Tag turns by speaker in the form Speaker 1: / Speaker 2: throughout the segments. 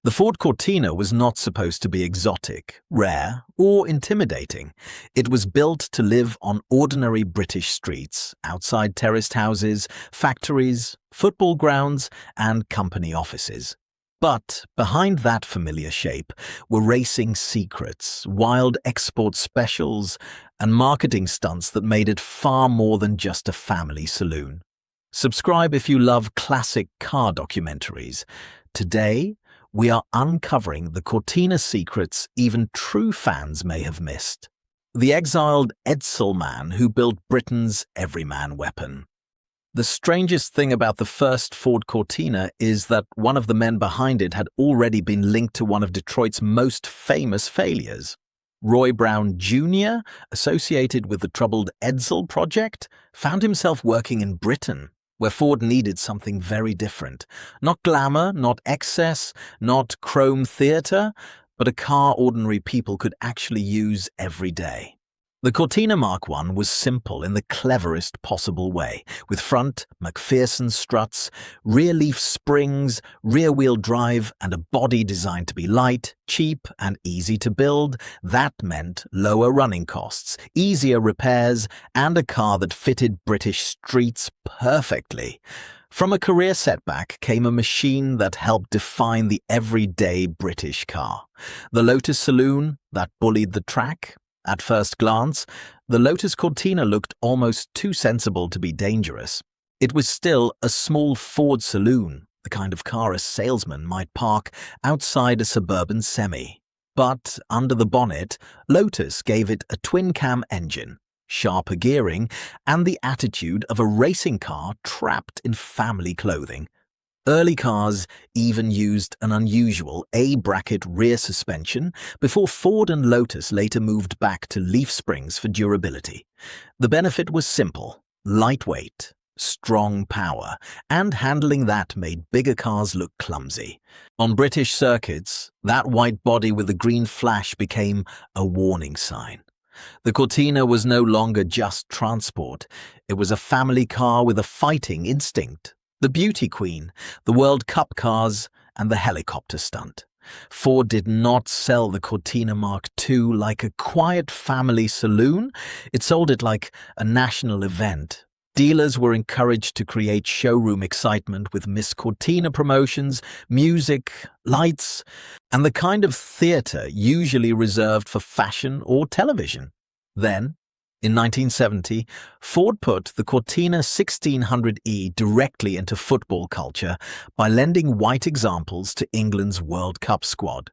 Speaker 1: The Ford Cortina was not supposed to be exotic, rare, or intimidating. It was built to live on ordinary British streets, outside terraced houses, factories, football grounds, and company offices. But behind that familiar shape were racing secrets, wild export specials, and marketing stunts that made it far more than just a family saloon. Subscribe if you love classic car documentaries. Today, we are uncovering the Cortina secrets even true fans may have missed. The exiled Edsel man who built Britain's everyman weapon. The strangest thing about the first Ford Cortina is that one of the men behind it had already been linked to one of Detroit's most famous failures. Roy Brown Jr., associated with the troubled Edsel project, found himself working in Britain, where Ford needed something very different. Not glamour, not excess, not chrome theatre, but a car ordinary people could actually use every day. The Cortina Mark I was simple in the cleverest possible way, with front McPherson struts, rear leaf springs, rear-wheel drive, and a body designed to be light, cheap, and easy to build. That meant lower running costs, easier repairs, and a car that fitted British streets perfectly. From a career setback came a machine that helped define the everyday British car. The Lotus saloon that bullied the track. At first glance, the Lotus Cortina looked almost too sensible to be dangerous. It was still a small Ford saloon, the kind of car a salesman might park outside a suburban semi. But under the bonnet, Lotus gave it a twin-cam engine, sharper gearing, and the attitude of a racing car trapped in family clothing. Early cars even used an unusual A-bracket rear suspension before Ford and Lotus later moved back to leaf springs for durability. The benefit was simple: lightweight, strong power, and handling that made bigger cars look clumsy. On British circuits, that white body with the green flash became a warning sign. The Cortina was no longer just transport. It was a family car with a fighting instinct. The beauty queen, the World Cup cars, and the helicopter stunt. Ford did not sell the Cortina Mark II like a quiet family saloon. It sold it like a national event. Dealers were encouraged to create showroom excitement with Miss Cortina promotions, music, lights, and the kind of theatre usually reserved for fashion or television. Then, in 1970, Ford put the Cortina 1600E directly into football culture by lending white examples to England's World Cup squad.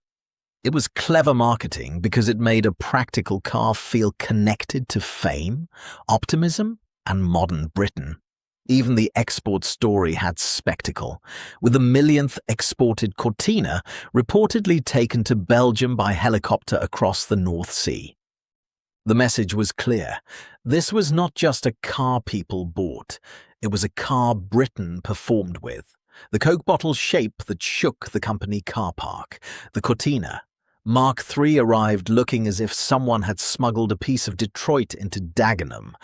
Speaker 1: It was clever marketing because it made a practical car feel connected to fame, optimism, and modern Britain. Even the export story had spectacle, with the millionth exported Cortina reportedly taken to Belgium by helicopter across the North Sea. The message was clear. This was not just a car people bought. It was a car Britain performed with. The Coke bottle shape that shook the company car park. The Cortina. Mark III arrived looking as if someone had smuggled a piece of Detroit into Dagenham.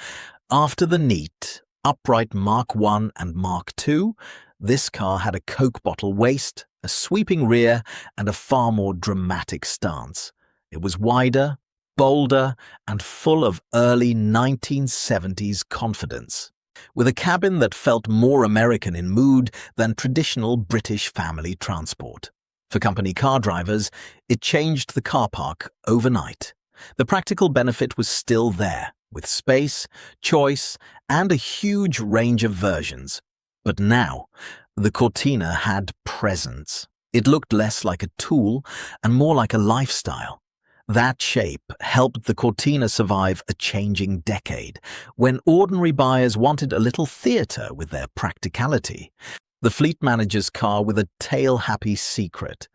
Speaker 1: After the neat, upright Mark I and Mark II, this car had a Coke bottle waist, a sweeping rear, and a far more dramatic stance. It was wider, bolder, and full of early 1970s confidence, with a cabin that felt more American in mood than traditional British family transport. For company car drivers, it changed the car park overnight. The practical benefit was still there, with space, choice, and a huge range of versions. But now, the Cortina had presence. It looked less like a tool and more like a lifestyle. That shape helped the Cortina survive a changing decade, when ordinary buyers wanted a little theatre with their practicality. The fleet manager's car with a tail-happy secret.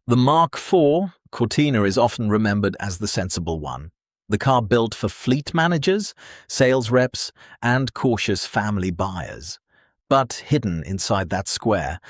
Speaker 1: The Mark IV Cortina is often remembered as the sensible one. The car built for fleet managers, sales reps, and cautious family buyers. But hidden inside that square,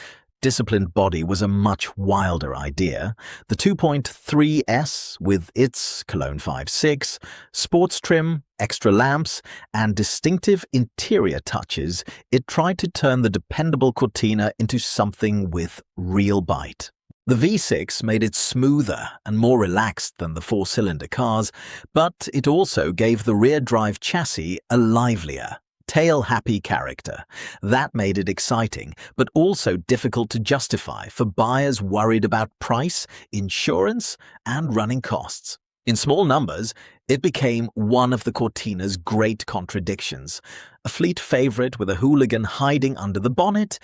Speaker 1: disciplined body was a much wilder idea. The 2.3S, with its Cologne 5.6, sports trim, extra lamps, and distinctive interior touches, it tried to turn the dependable Cortina into something with real bite. The V6 made it smoother and more relaxed than the four-cylinder cars, but it also gave the rear-drive chassis a livelier, tail-happy character. That made it exciting, but also difficult to justify for buyers worried about price, insurance, and running costs. In small numbers, it became one of the Cortina's great contradictions, a fleet favorite with a hooligan hiding under the bonnet,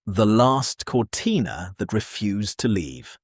Speaker 1: the last Cortina that refused to leave.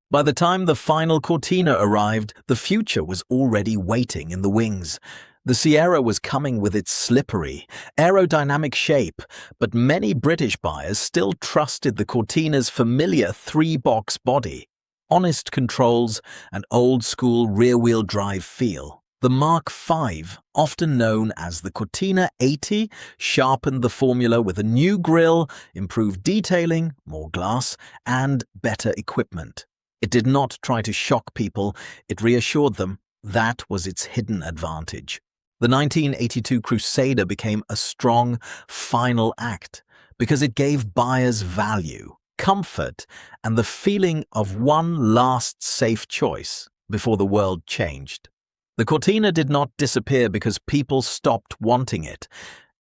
Speaker 1: By the time the final Cortina arrived, the future was already waiting in the wings. The Sierra was coming with its slippery, aerodynamic shape, but many British buyers still trusted the Cortina's familiar three-box body, honest controls, and old-school rear-wheel drive feel. The Mark V, often known as the Cortina 80, sharpened the formula with a new grille, improved detailing, more glass, and better equipment. It did not try to shock people, it reassured them. That was its hidden advantage. The 1982 Crusader became a strong, final act because it gave buyers value, comfort, and the feeling of one last safe choice before the world changed. The Cortina did not disappear because people stopped wanting it.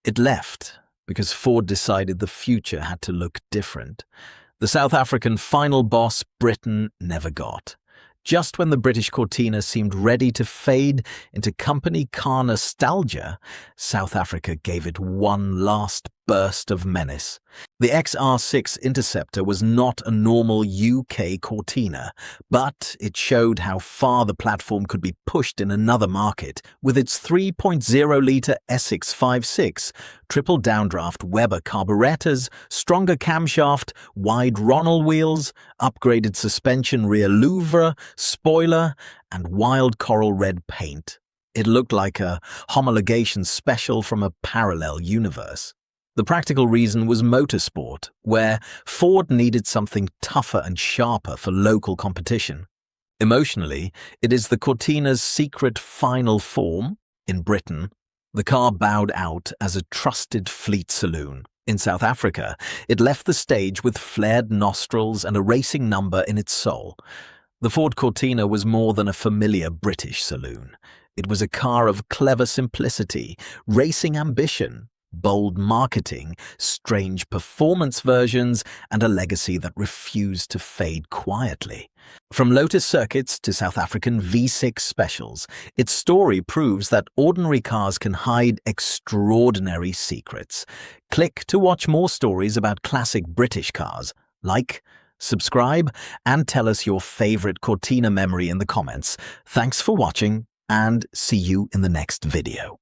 Speaker 1: It left because Ford decided the future had to look different. The South African final boss Britain never got. Just when the British Cortina seemed ready to fade into company car nostalgia, South Africa gave it one last burst of menace. The XR6 Interceptor was not a normal UK Cortina, but it showed how far the platform could be pushed in another market with its 3.0-litre Essex 5.6, triple downdraft Weber carburetors, stronger camshaft, wide Ronald wheels, upgraded suspension rear louvre, spoiler, and wild coral red paint. It looked like a homologation special from a parallel universe. The practical reason was motorsport, where Ford needed something tougher and sharper for local competition. Emotionally, it is the Cortina's secret final form. In Britain, the car bowed out as a trusted fleet saloon. In South Africa, it left the stage with flared nostrils and a racing number in its soul. The Ford Cortina was more than a familiar British saloon. It was a car of clever simplicity, racing ambition, bold marketing, strange performance versions, and a legacy that refused to fade quietly. From Lotus circuits to South African V6 specials, its story proves that ordinary cars can hide extraordinary secrets. Click to watch more stories about classic British cars. Like, subscribe, and tell us your favorite Cortina memory in the comments. Thanks for watching, and see you in the next video.